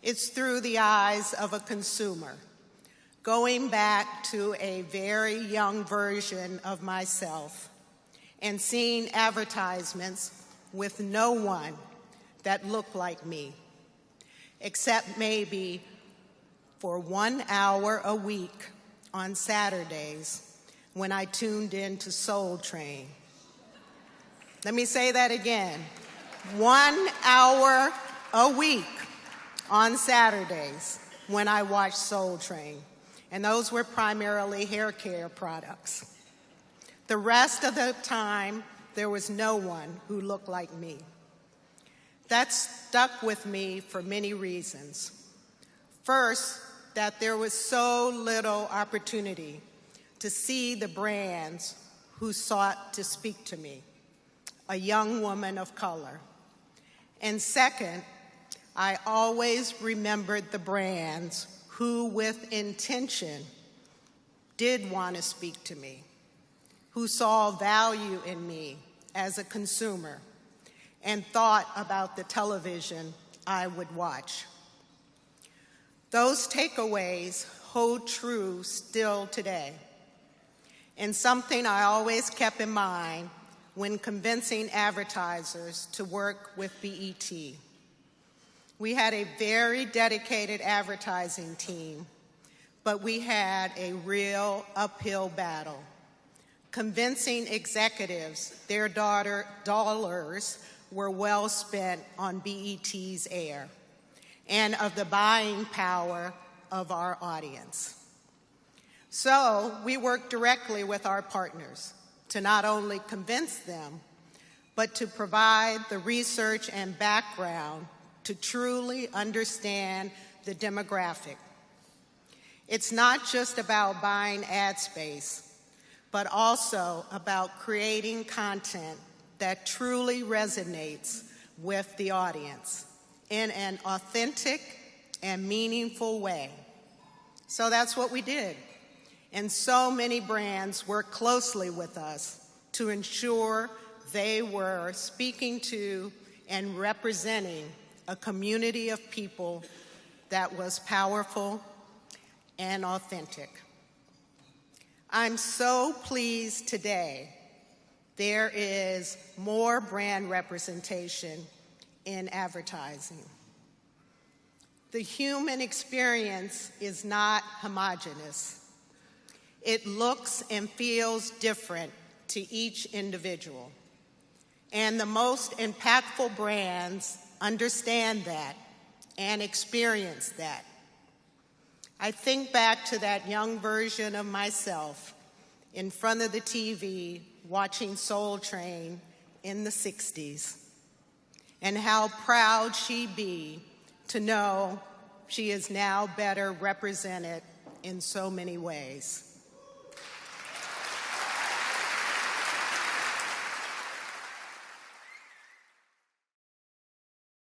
It's through the eyes of a consumer, going back to a very young version of myself and seeing advertisements with no one that looked like me, except maybe for 1 hour a week on Saturdays when I tuned in to Soul Train. Let me say that again. 1 hour a week on Saturdays when I watched Soul Train. And those were primarily hair care products. The rest of the time, there was no one who looked like me. That stuck with me for many reasons. First, that there was so little opportunity to see the brands who sought to speak to me, a young woman of color. And second, I always remembered the brands who, with intention, did want to speak to me, who saw value in me as a consumer and thought about the television I would watch. Those takeaways hold true still today, and something I always kept in mind when convincing advertisers to work with BET. We had a very dedicated advertising team, but we had a real uphill battle, convincing executives their dollars were well spent on BET's air and of the buying power of our audience. So we worked directly with our partners to not only convince them, but to provide the research and background to truly understand the demographic. It's not just about buying ad space, but also about creating content that truly resonates with the audience in an authentic and meaningful way. So that's what we did. And so many brands worked closely with us to ensure they were speaking to and representing a community of people that was powerful and authentic. I'm so pleased today there is more brand representation in advertising. The human experience is not homogeneous. It looks and feels different to each individual. And the most impactful brands understand that and experience that. I think back to that young version of myself in front of the TV watching Soul Train in the 60s, and how proud she'd be to know she is now better represented in so many ways.